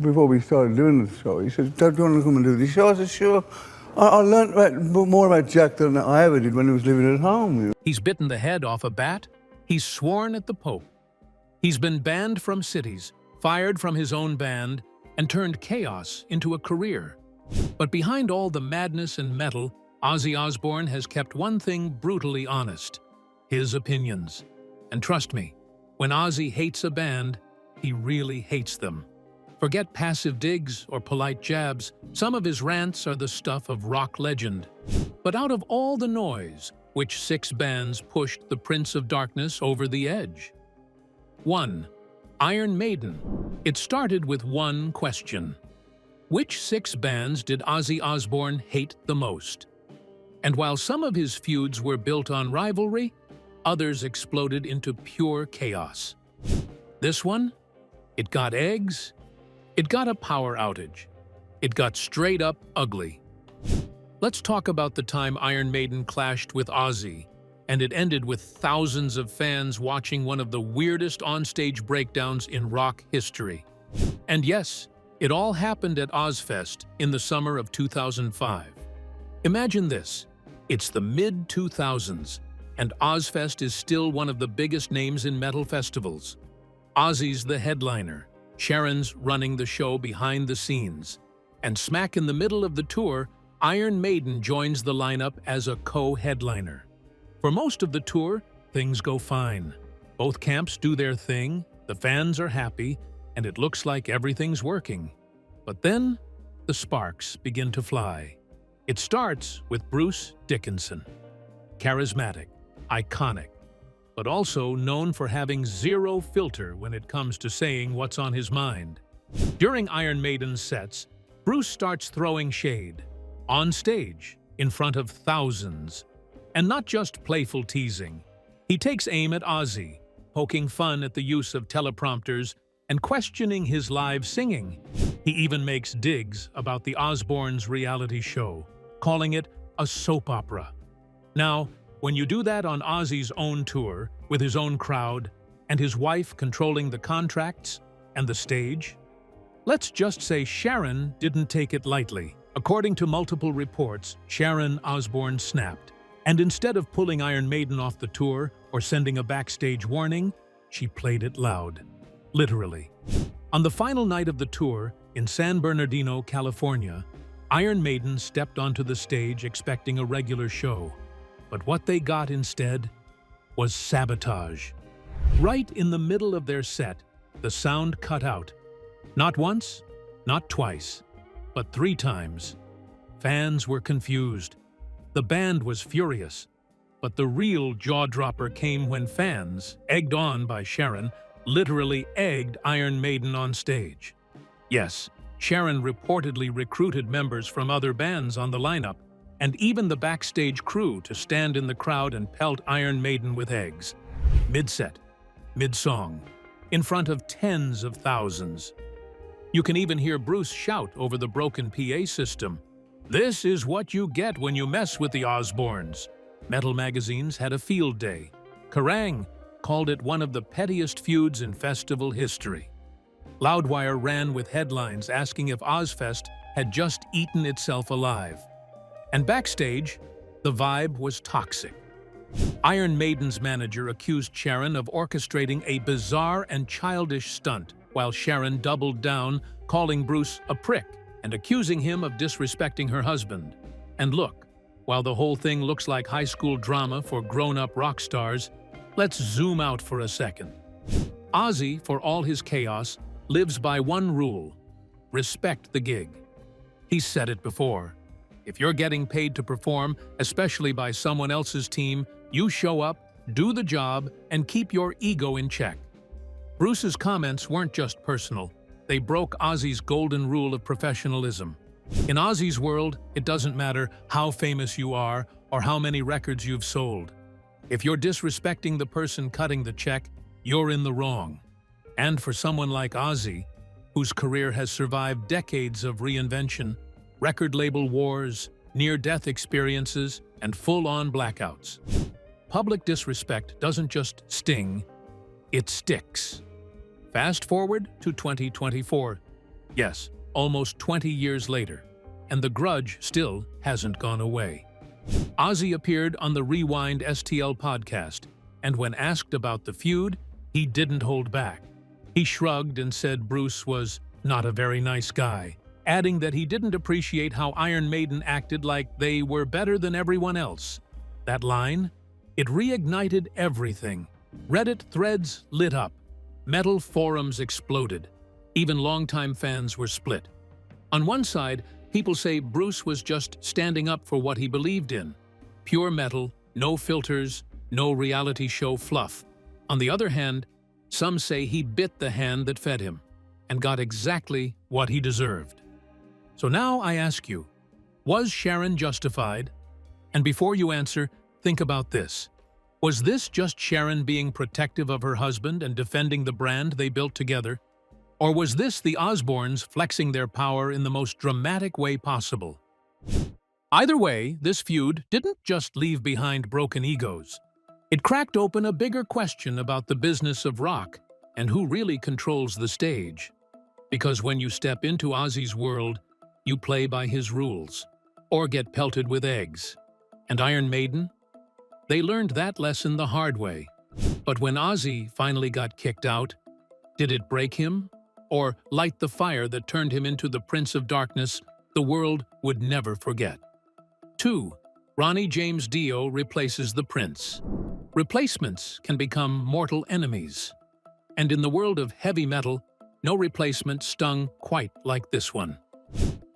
before we started doing the show. He said, "Don't you want to come and do the show?" I said, "Sure." I learned more about Jack than I ever did when he was living at home. You know? He's bitten the head off a bat. He's sworn at the Pope. He's been banned from cities, fired from his own band, and turned chaos into a career. But behind all the madness and metal, Ozzy Osbourne has kept one thing brutally honest: his opinions. And trust me, when Ozzy hates a band, he really hates them. Forget passive digs or polite jabs, some of his rants are the stuff of rock legend. But out of all the noise, which 6 bands pushed the Prince of Darkness over the edge? 1. Iron Maiden. It started with one question. Which 6 bands did Ozzy Osbourne hate the most? And while some of his feuds were built on rivalry, others exploded into pure chaos. This one? It got eggs. It got a power outage. It got straight up ugly. Let's talk about the time Iron Maiden clashed with Ozzy, and it ended with thousands of fans watching one of the weirdest onstage breakdowns in rock history. And yes, it all happened at Ozzfest in the summer of 2005. Imagine this. It's the mid-2000s, and Ozzfest is still one of the biggest names in metal festivals. Ozzy's the headliner. Sharon's running the show behind the scenes. And smack in the middle of the tour, Iron Maiden joins the lineup as a co-headliner. For most of the tour, things go fine. Both camps do their thing, the fans are happy, and it looks like everything's working. But then, the sparks begin to fly. It starts with Bruce Dickinson. Charismatic, iconic, but also known for having zero filter when it comes to saying what's on his mind. During Iron Maiden's sets, Bruce starts throwing shade. On stage, in front of thousands. And not just playful teasing. He takes aim at Ozzy, poking fun at the use of teleprompters and questioning his live singing. He even makes digs about the Osbournes' reality show, calling it a soap opera. Now, when you do that on Ozzy's own tour, with his own crowd, and his wife controlling the contracts and the stage, let's just say Sharon didn't take it lightly. According to multiple reports, Sharon Osbourne snapped, and instead of pulling Iron Maiden off the tour or sending a backstage warning, she played it loud. Literally. On the final night of the tour, in San Bernardino, California, Iron Maiden stepped onto the stage expecting a regular show. But what they got instead was sabotage. Right in the middle of their set, the sound cut out. Not once, not twice, but 3 times. Fans were confused. The band was furious. But the real jaw-dropper came when fans, egged on by Sharon, literally egged Iron Maiden on stage. Yes, Sharon reportedly recruited members from other bands on the lineup, and even the backstage crew to stand in the crowd and pelt Iron Maiden with eggs. Mid-set, mid-song, in front of tens of thousands. You can even hear Bruce shout over the broken PA system, "This is what you get when you mess with the Osbournes." Metal magazines had a field day. Kerrang! Called it one of the pettiest feuds in festival history. Loudwire ran with headlines asking if Ozzfest had just eaten itself alive. And backstage, the vibe was toxic. Iron Maiden's manager accused Sharon of orchestrating a bizarre and childish stunt, while Sharon doubled down, calling Bruce a prick and accusing him of disrespecting her husband. And look, while the whole thing looks like high school drama for grown-up rock stars, let's zoom out for a second. Ozzy, for all his chaos, lives by one rule: respect the gig. He's said it before. If you're getting paid to perform, especially by someone else's team, you show up, do the job, and keep your ego in check. Bruce's comments weren't just personal. They broke Ozzy's golden rule of professionalism. In Ozzy's world, it doesn't matter how famous you are or how many records you've sold. If you're disrespecting the person cutting the check, you're in the wrong. And for someone like Ozzy, whose career has survived decades of reinvention, record label wars, near-death experiences, and full-on blackouts, public disrespect doesn't just sting, it sticks. Fast forward to 2024. Yes, almost 20 years later, and the grudge still hasn't gone away. Ozzy appeared on the Rewind STL podcast, and when asked about the feud, he didn't hold back. He shrugged and said Bruce was not a very nice guy, adding that he didn't appreciate how Iron Maiden acted like they were better than everyone else. That line? It reignited everything. Reddit threads lit up. Metal forums exploded. Even longtime fans were split. On one side, people say Bruce was just standing up for what he believed in. Pure metal, no filters, no reality show fluff. On the other hand, some say he bit the hand that fed him and got exactly what he deserved. So now I ask you, was Sharon justified? And before you answer, think about this. Was this just Sharon being protective of her husband and defending the brand they built together? Or was this the Osbournes flexing their power in the most dramatic way possible? Either way, this feud didn't just leave behind broken egos. It cracked open a bigger question about the business of rock and who really controls the stage. Because when you step into Ozzy's world, you play by his rules, or get pelted with eggs. And Iron Maiden? They learned that lesson the hard way. But when Ozzy finally got kicked out, did it break him? Or light the fire that turned him into the Prince of Darkness the world would never forget? 2. Ronnie James Dio replaces the Prince. Replacements can become mortal enemies. And in the world of heavy metal, no replacement stung quite like this one.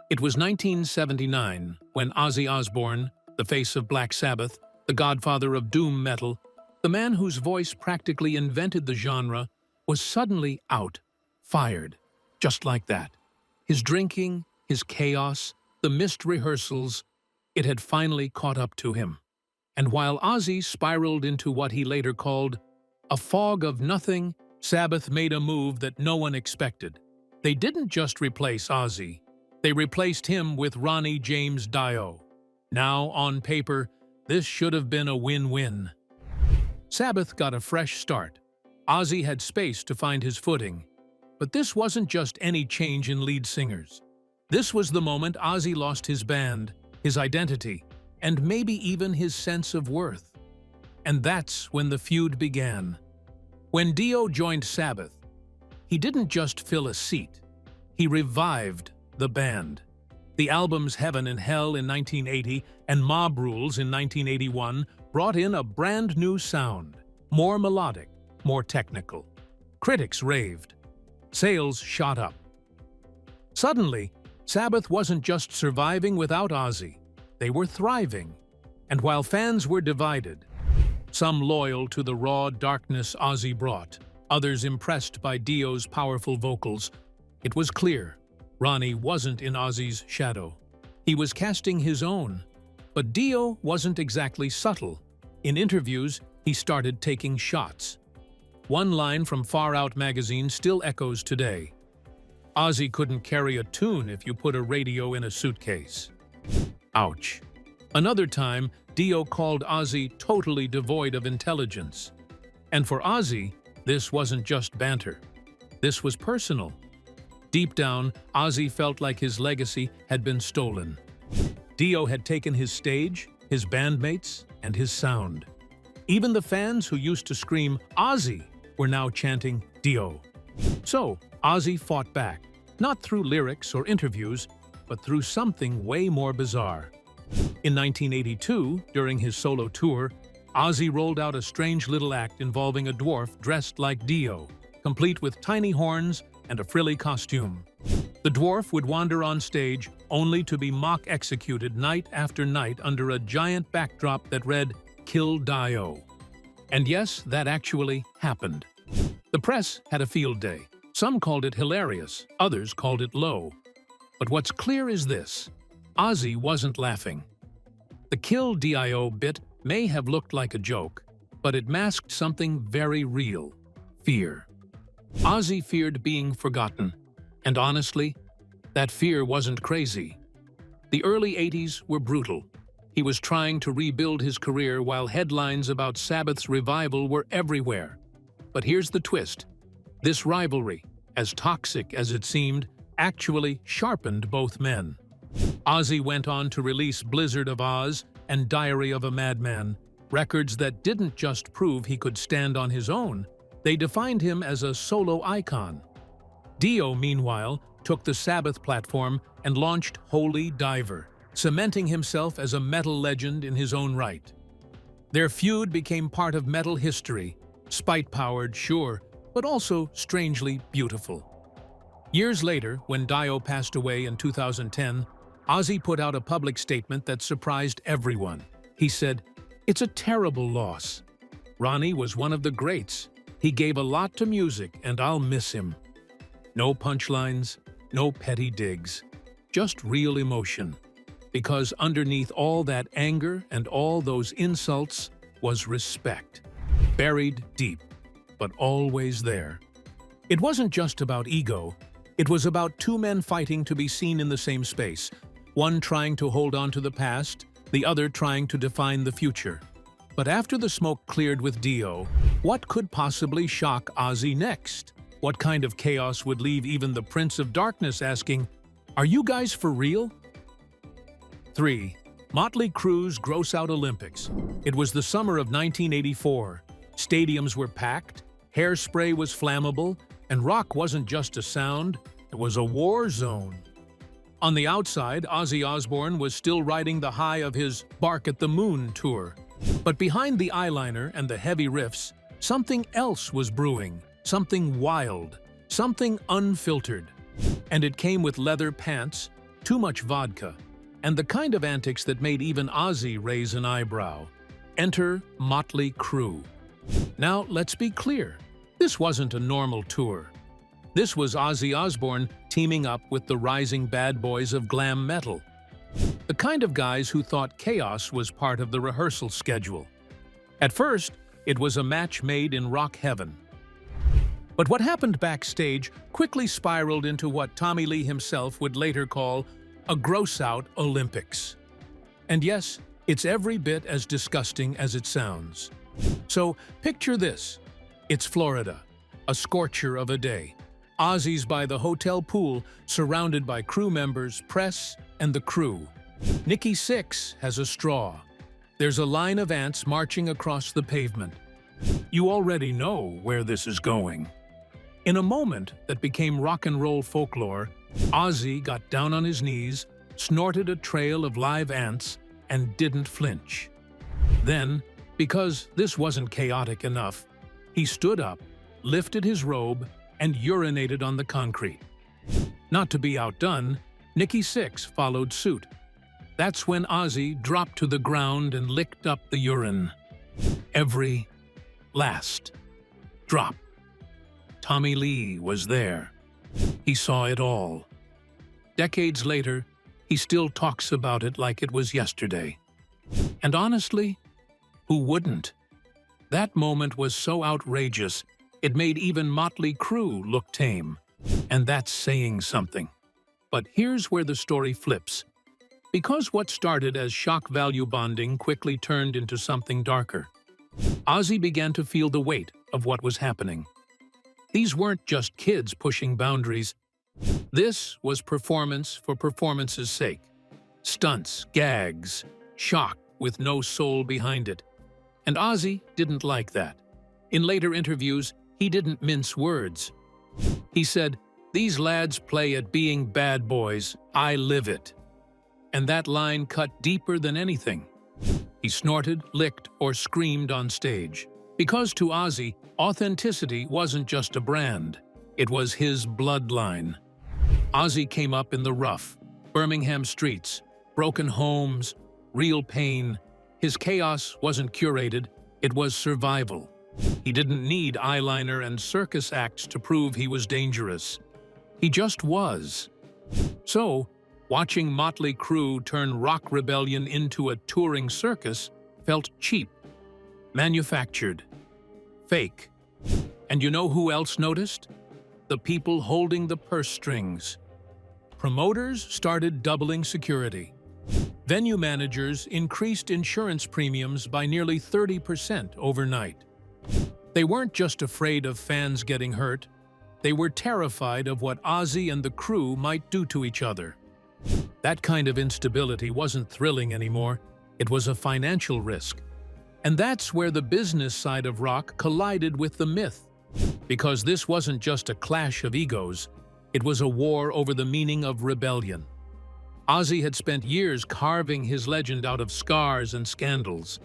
It was 1979 when Ozzy Osbourne, the face of Black Sabbath, the godfather of doom metal, the man whose voice practically invented the genre, was suddenly out, fired, just like that. His drinking, his chaos, the missed rehearsals, it had finally caught up to him. And while Ozzy spiraled into what he later called a fog of nothing, Sabbath made a move that no one expected. They didn't just replace Ozzy, they replaced him with Ronnie James Dio. Now, on paper, this should have been a win-win. Sabbath got a fresh start. Ozzy had space to find his footing. But this wasn't just any change in lead singers. This was the moment Ozzy lost his band, his identity, and maybe even his sense of worth. And that's when the feud began. When Dio joined Sabbath, he didn't just fill a seat. He revived the band. The albums Heaven and Hell in 1980 and Mob Rules in 1981 brought in a brand new sound, more melodic, more technical. Critics raved. Sales shot up. Suddenly, Sabbath wasn't just surviving without Ozzy. They were thriving. And while fans were divided, some loyal to the raw darkness Ozzy brought, others impressed by Dio's powerful vocals, it was clear Ronnie wasn't in Ozzy's shadow. He was casting his own. But Dio wasn't exactly subtle. In interviews, he started taking shots. One line from Far Out magazine still echoes today. Ozzy couldn't carry a tune if you put a radio in a suitcase. Ouch. Another time, Dio called Ozzy totally devoid of intelligence. And for Ozzy, this wasn't just banter. This was personal. Deep down, Ozzy felt like his legacy had been stolen. Dio had taken his stage, his bandmates, and his sound. Even the fans who used to scream Ozzy were now chanting Dio. So, Ozzy fought back, not through lyrics or interviews, but through something way more bizarre. In 1982, during his solo tour, Ozzy rolled out a strange little act involving a dwarf dressed like Dio, complete with tiny horns and a frilly costume. The dwarf would wander on stage only to be mock-executed night after night under a giant backdrop that read, "Kill Dio." And yes, that actually happened. The press had a field day. Some called it hilarious, others called it low. But what's clear is this: Ozzy wasn't laughing. The Kill Dio bit may have looked like a joke, but it masked something very real: fear. Ozzy feared being forgotten, and honestly, that fear wasn't crazy. The early 80s were brutal. He was trying to rebuild his career while headlines about Sabbath's revival were everywhere. But here's the twist. This rivalry, as toxic as it seemed, actually sharpened both men. Ozzy went on to release Blizzard of Oz and Diary of a Madman, records that didn't just prove he could stand on his own, they defined him as a solo icon. Dio, meanwhile, took the Sabbath platform and launched Holy Diver, cementing himself as a metal legend in his own right. Their feud became part of metal history, spite-powered, sure, but also strangely beautiful. Years later, when Dio passed away in 2010, Ozzy put out a public statement that surprised everyone. He said, "It's a terrible loss. Ronnie was one of the greats. He gave a lot to music, and I'll miss him." No punchlines, no petty digs, just real emotion. Because underneath all that anger and all those insults was respect. Buried deep, but always there. It wasn't just about ego. It was about two men fighting to be seen in the same space, one trying to hold on to the past, the other trying to define the future. But after the smoke cleared with Dio, what could possibly shock Ozzy next? What kind of chaos would leave even the Prince of Darkness asking, "Are you guys for real?" 3. Motley Crue's Gross Out Olympics. It was the summer of 1984. Stadiums were packed, hairspray was flammable, and rock wasn't just a sound, it was a war zone. On the outside, Ozzy Osbourne was still riding the high of his Bark at the Moon tour. But behind the eyeliner and the heavy riffs, something else was brewing, something wild, something unfiltered. And it came with leather pants, too much vodka, and the kind of antics that made even Ozzy raise an eyebrow. Enter Motley Crue. Now, let's be clear. This wasn't a normal tour. This was Ozzy Osbourne teaming up with the rising bad boys of glam metal. The kind of guys who thought chaos was part of the rehearsal schedule. At first, it was a match made in rock heaven. But what happened backstage quickly spiraled into what Tommy Lee himself would later call a gross-out Olympics. And yes, it's every bit as disgusting as it sounds. So picture this. It's Florida, a scorcher of a day. Ozzy's by the hotel pool, surrounded by crew members, press, and the crew. Nikki Sixx has a straw. There's a line of ants marching across the pavement. You already know where this is going. In a moment that became rock and roll folklore, Ozzy got down on his knees, snorted a trail of live ants, and didn't flinch. Then, because this wasn't chaotic enough, he stood up, lifted his robe, and urinated on the concrete. Not to be outdone, Nikki Sixx followed suit. That's when Ozzy dropped to the ground and licked up the urine. Every last drop. Tommy Lee was there. He saw it all. Decades later, he still talks about it like it was yesterday. And honestly, who wouldn't? That moment was so outrageous, it made even Motley Crue look tame. And that's saying something. But here's where the story flips. Because what started as shock value bonding quickly turned into something darker. Ozzy began to feel the weight of what was happening. These weren't just kids pushing boundaries. This was performance for performance's sake. Stunts, gags, shock with no soul behind it. And Ozzy didn't like that. In later interviews, he didn't mince words. He said, "These lads play at being bad boys. I live it." And that line cut deeper than anything. He snorted, licked, or screamed on stage. Because to Ozzy, authenticity wasn't just a brand. It was his bloodline. Ozzy came up in the rough, Birmingham streets, broken homes, real pain. His chaos wasn't curated, it was survival. He didn't need eyeliner and circus acts to prove he was dangerous. He just was. So, watching Motley Crue turn rock rebellion into a touring circus felt cheap, manufactured, fake. And you know who else noticed? The people holding the purse strings. Promoters started doubling security. Venue managers increased insurance premiums by nearly 30% overnight. They weren't just afraid of fans getting hurt, They were terrified of what Ozzy and the crew might do to each other. That kind of instability wasn't thrilling anymore. It was a financial risk. And that's where the business side of rock collided with the myth. Because this wasn't just a clash of egos, it was a war over the meaning of rebellion. Ozzy had spent years carving his legend out of scars and scandals.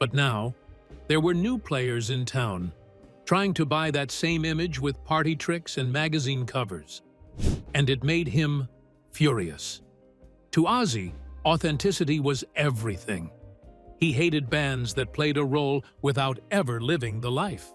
But now, there were new players in town, trying to buy that same image with party tricks and magazine covers. And it made him furious. To Ozzy, authenticity was everything. He hated bands that played a role without ever living the life.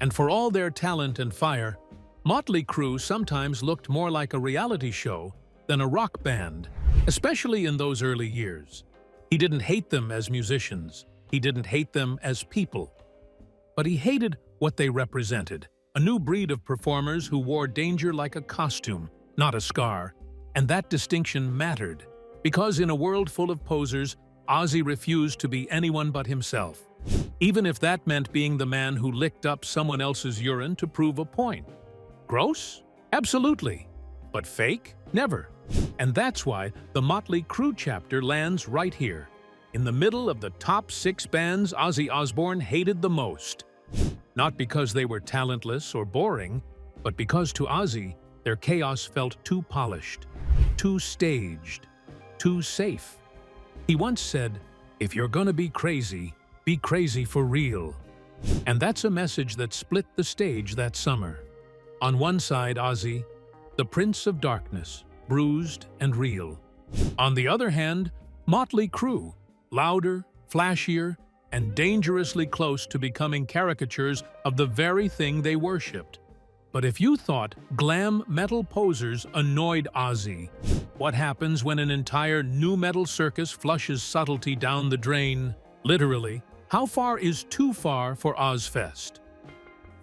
And for all their talent and fire, Motley Crue sometimes looked more like a reality show than a rock band, especially in those early years. He didn't hate them as musicians. He didn't hate them as people. But he hated what they represented, a new breed of performers who wore danger like a costume, not a scar. And that distinction mattered, because in a world full of posers, Ozzy refused to be anyone but himself, even if that meant being the man who licked up someone else's urine to prove a point. Gross? Absolutely. But fake? Never. And that's why the Motley Crue chapter lands right here, in the middle of the top 6 bands Ozzy Osbourne hated the most. Not because they were talentless or boring, but because to Ozzy, their chaos felt too polished, too staged, too safe. He once said, "If you're gonna be crazy for real." And that's a message that split the stage that summer. On one side, Ozzy, the Prince of Darkness, bruised and real. On the other hand, Motley Crue, louder, flashier, and dangerously close to becoming caricatures of the very thing they worshipped. But if you thought glam metal posers annoyed Ozzy, what happens when an entire nu metal circus flushes subtlety down the drain? Literally, how far is too far for Ozfest?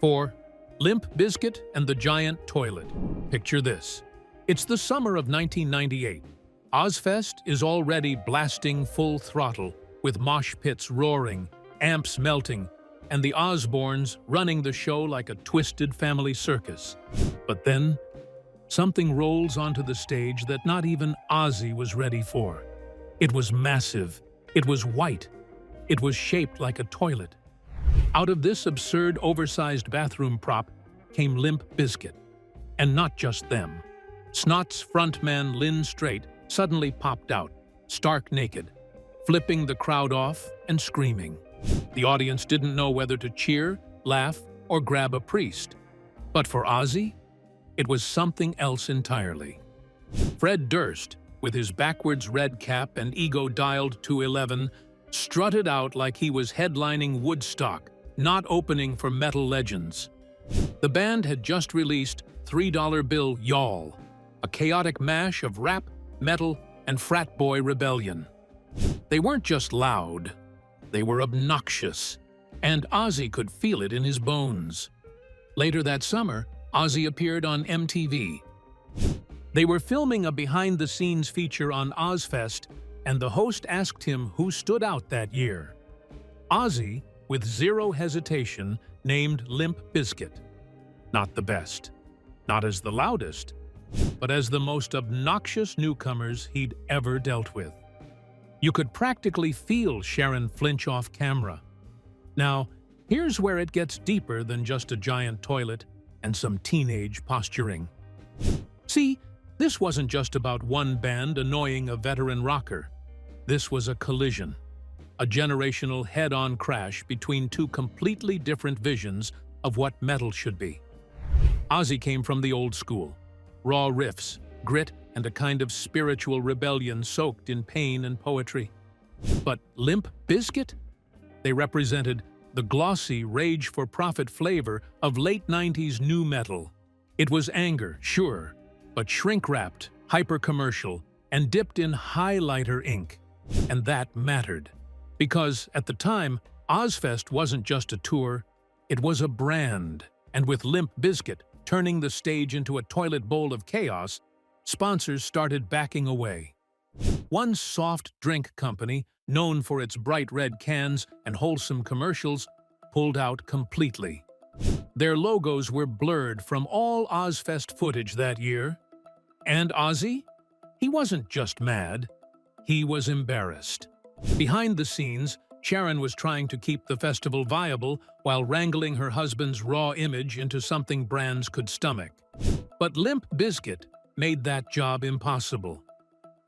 4. Limp Bizkit and the Giant Toilet. Picture this. It's the summer of 1998. Ozfest is already blasting full throttle, with mosh pits roaring, amps melting, and the Osbournes running the show like a twisted family circus. But then, something rolls onto the stage that not even Ozzy was ready for. It was massive. It was white. It was shaped like a toilet. Out of this absurd, oversized bathroom prop came Limp Bizkit. And not just them. Snot's frontman Lynn Straight suddenly popped out, stark naked, flipping the crowd off and screaming. The audience didn't know whether to cheer, laugh, or grab a priest. But for Ozzy, it was something else entirely. Fred Durst, with his backwards red cap and ego dialed to 11, strutted out like he was headlining Woodstock, not opening for metal legends. The band had just released $3 Bill Y'all, a chaotic mash of rap, metal, and frat boy rebellion. They weren't just loud, they were obnoxious, and Ozzy could feel it in his bones. Later that summer, Ozzy appeared on MTV. They were filming a behind-the-scenes feature on Ozfest, and the host asked him who stood out that year. Ozzy, with zero hesitation, named Limp Bizkit. Not the best, not as the loudest, but as the most obnoxious newcomers he'd ever dealt with. You could practically feel Sharon flinch off camera. Now, here's where it gets deeper than just a giant toilet and some teenage posturing. See, this wasn't just about one band annoying a veteran rocker. This was a collision, a generational head-on crash between two completely different visions of what metal should be. Ozzy came from the old school, raw riffs, grit, and a kind of spiritual rebellion soaked in pain and poetry. But Limp Bizkit? They represented the glossy, rage-for-profit flavor of late 90s nu metal. It was anger, sure, but shrink-wrapped, hyper-commercial, and dipped in highlighter ink. And that mattered. Because, at the time, Ozfest wasn't just a tour, it was a brand. And with Limp Bizkit turning the stage into a toilet bowl of chaos, sponsors started backing away. One soft drink company, known for its bright red cans and wholesome commercials, pulled out completely. Their logos were blurred from all Ozfest footage that year. And Ozzy? He wasn't just mad. He was embarrassed. Behind the scenes, Sharon was trying to keep the festival viable while wrangling her husband's raw image into something brands could stomach. But Limp Bizkit made that job impossible.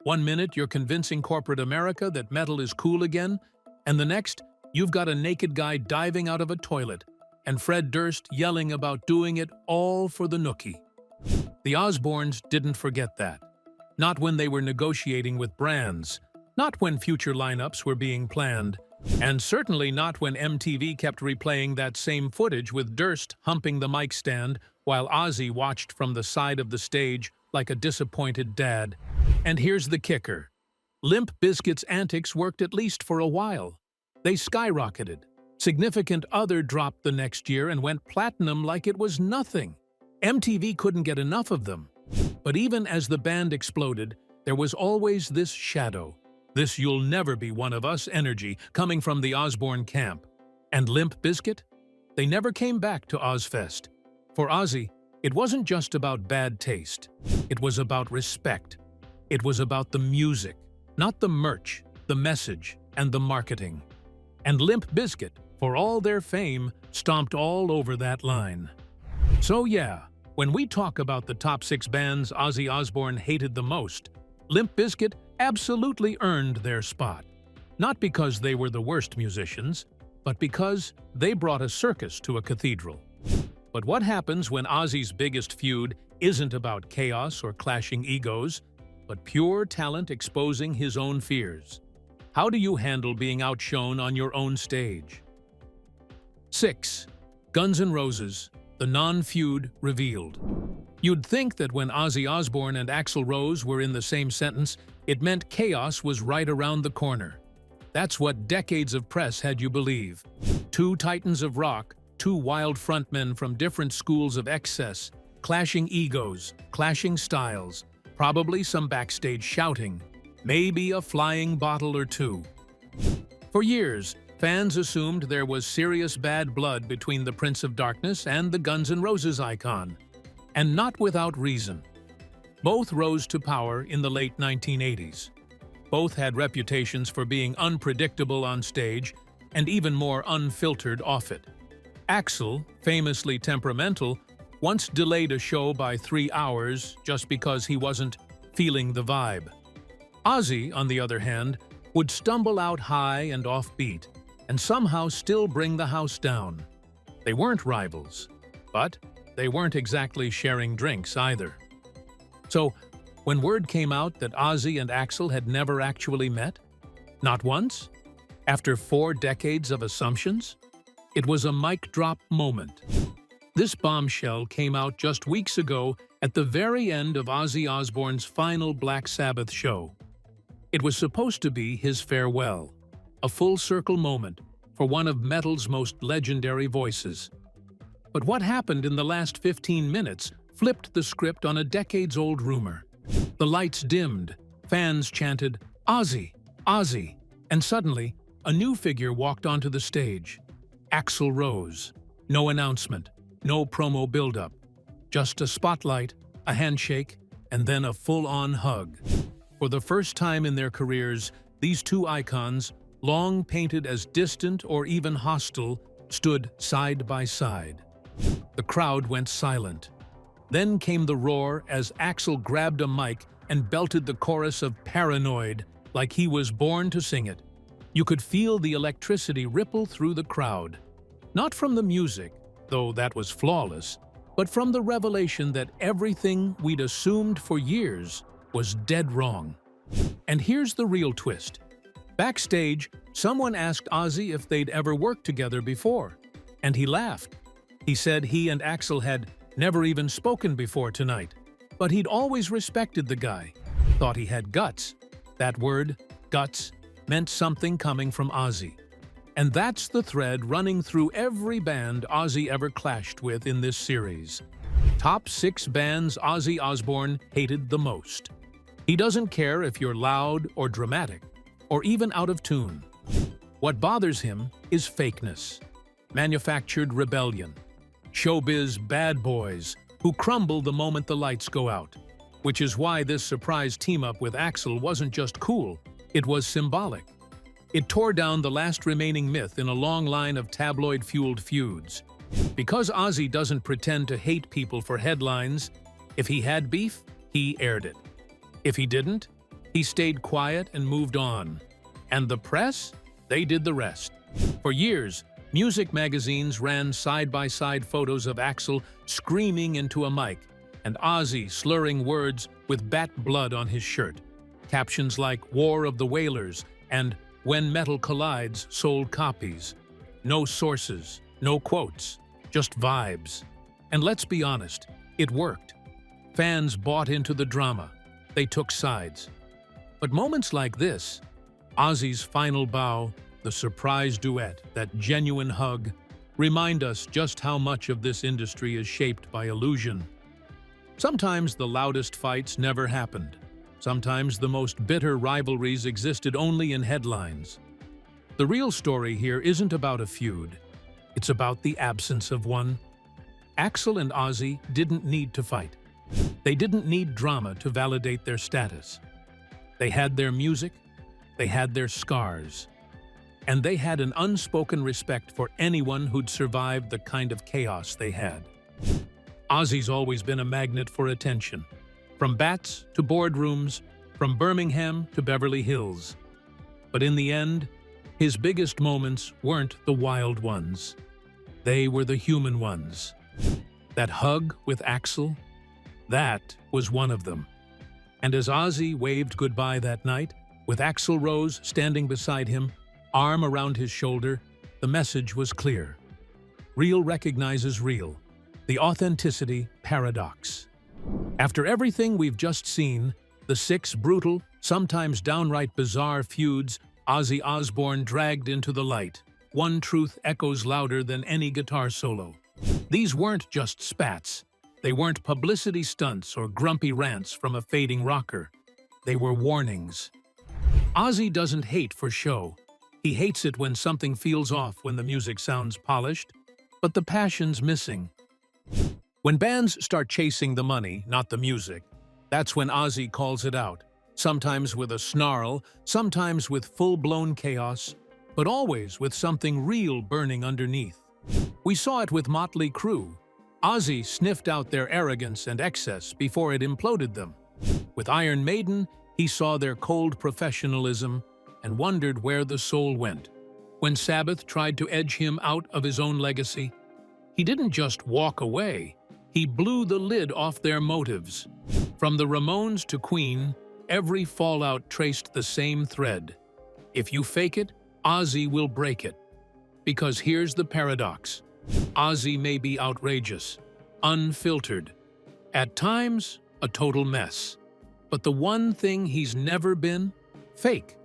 One minute you're convincing corporate America that metal is cool again, and the next you've got a naked guy diving out of a toilet and Fred Durst yelling about doing it all for the nookie. The Osbournes didn't forget that. Not when they were negotiating with brands, not when future lineups were being planned, and certainly not when MTV kept replaying that same footage with Durst humping the mic stand while Ozzy watched from the side of the stage like a disappointed dad. And here's the kicker. Limp Bizkit's antics worked at least for a while. They skyrocketed. Significant Other dropped the next year and went platinum like it was nothing. MTV couldn't get enough of them. But even as the band exploded, there was always this shadow, this "you'll never be one of us" energy coming from the Osbourne camp. And Limp Bizkit? They never came back to Ozfest. For Ozzy, it wasn't just about bad taste. It was about respect. It was about the music, not the merch, the message, and the marketing. And Limp Bizkit, for all their fame, stomped all over that line. So yeah, when we talk about the top 6 bands Ozzy Osbourne hated the most, Limp Bizkit absolutely earned their spot. Not because they were the worst musicians, but because they brought a circus to a cathedral. But what happens when Ozzy's biggest feud isn't about chaos or clashing egos, but pure talent exposing his own fears? How do you handle being outshone on your own stage? 6. Guns N' Roses, the non-feud revealed. You'd think that when Ozzy Osbourne and Axl Rose were in the same sentence, it meant chaos was right around the corner. That's what decades of press had you believe. 2 titans of rock, 2 wild frontmen from different schools of excess, clashing egos, clashing styles, probably some backstage shouting, maybe a flying bottle or two. For years, fans assumed there was serious bad blood between the Prince of Darkness and the Guns N' Roses icon. And not without reason. Both rose to power in the late 1980s. Both had reputations for being unpredictable on stage and even more unfiltered off it. Axl, famously temperamental, once delayed a show by 3 hours just because he wasn't feeling the vibe. Ozzy, on the other hand, would stumble out high and offbeat and somehow still bring the house down. They weren't rivals, but they weren't exactly sharing drinks either. So, when word came out that Ozzy and Axl had never actually met, not once, after 4 decades of assumptions, it was a mic drop moment. This bombshell came out just weeks ago at the very end of Ozzy Osbourne's final Black Sabbath show. It was supposed to be his farewell, a full-circle moment for one of metal's most legendary voices. But what happened in the last 15 minutes flipped the script on a decades-old rumor. The lights dimmed, fans chanted, "Ozzy, Ozzy," and suddenly, a new figure walked onto the stage. Axl Rose. No announcement, no promo build-up. Just a spotlight, a handshake, and then a full-on hug. For the first time in their careers, these 2 icons, long painted as distant or even hostile, stood side by side. The crowd went silent. Then came the roar as Axl grabbed a mic and belted the chorus of Paranoid like he was born to sing it. You could feel the electricity ripple through the crowd. Not from the music, though that was flawless, but from the revelation that everything we'd assumed for years was dead wrong. And here's the real twist. Backstage, someone asked Ozzy if they'd ever worked together before, and he laughed. He said he and Axl had never even spoken before tonight, but he'd always respected the guy, thought he had guts. That word, guts, meant something coming from Ozzy. And that's the thread running through every band Ozzy ever clashed with in this series. Top 6 bands Ozzy Osbourne hated the most. He doesn't care if you're loud or dramatic, or even out of tune. What bothers him is fakeness, manufactured rebellion, showbiz bad boys who crumble the moment the lights go out. Which is why this surprise team-up with Axl wasn't just cool, it was symbolic. It tore down the last remaining myth in a long line of tabloid-fueled feuds. Because Ozzy doesn't pretend to hate people for headlines, if he had beef, he aired it. If he didn't, he stayed quiet and moved on. And the press? They did the rest. For years, music magazines ran side-by-side photos of Axl screaming into a mic and Ozzy slurring words with bat blood on his shirt. Captions like "War of the Wailers" and "When Metal Collides" sold copies. No sources, no quotes, just vibes. And let's be honest, it worked. Fans bought into the drama. They took sides. But moments like this, Ozzy's final bow, the surprise duet, that genuine hug, remind us just how much of this industry is shaped by illusion. Sometimes the loudest fights never happened. Sometimes the most bitter rivalries existed only in headlines. The real story here isn't about a feud. It's about the absence of one. Axl and Ozzy didn't need to fight. They didn't need drama to validate their status. They had their music, they had their scars, and they had an unspoken respect for anyone who'd survived the kind of chaos they had. Ozzy's always been a magnet for attention. From bats to boardrooms, from Birmingham to Beverly Hills. But in the end, his biggest moments weren't the wild ones. They were the human ones. That hug with Axl, that was one of them. And as Ozzy waved goodbye that night, with Axl Rose standing beside him, arm around his shoulder, the message was clear. Real recognizes real. The authenticity paradox. After everything we've just seen, the 6 brutal, sometimes downright bizarre feuds Ozzy Osbourne dragged into the light, one truth echoes louder than any guitar solo. These weren't just spats. They weren't publicity stunts or grumpy rants from a fading rocker. They were warnings. Ozzy doesn't hate for show. He hates it when something feels off, when the music sounds polished, but the passion's missing. When bands start chasing the money, not the music, that's when Ozzy calls it out, sometimes with a snarl, sometimes with full-blown chaos, but always with something real burning underneath. We saw it with Motley Crue. Ozzy sniffed out their arrogance and excess before it imploded them. With Iron Maiden, he saw their cold professionalism and wondered where the soul went. When Sabbath tried to edge him out of his own legacy, he didn't just walk away. He blew the lid off their motives. From the Ramones to Queen, every fallout traced the same thread. If you fake it, Ozzy will break it. Because here's the paradox. Ozzy may be outrageous, unfiltered, at times a total mess. But the one thing he's never been? Fake.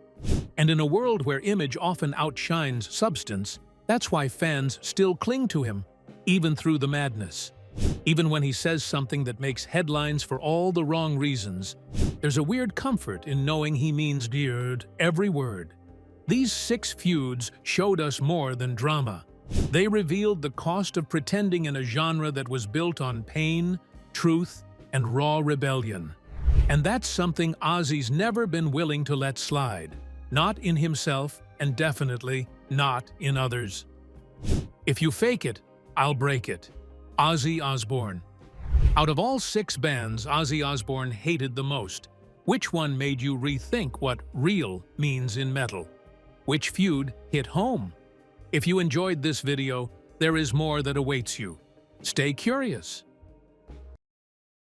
And in a world where image often outshines substance, that's why fans still cling to him, even through the madness. Even when he says something that makes headlines for all the wrong reasons, there's a weird comfort in knowing he means every word. These 6 feuds showed us more than drama. They revealed the cost of pretending in a genre that was built on pain, truth, and raw rebellion. And that's something Ozzy's never been willing to let slide. Not in himself, and definitely not in others. If you fake it, I'll break it. Ozzy Osbourne. Out of all 6 bands Ozzy Osbourne hated the most, which one made you rethink what real means in metal? Which feud hit home? If you enjoyed this video, there is more that awaits you. Stay curious.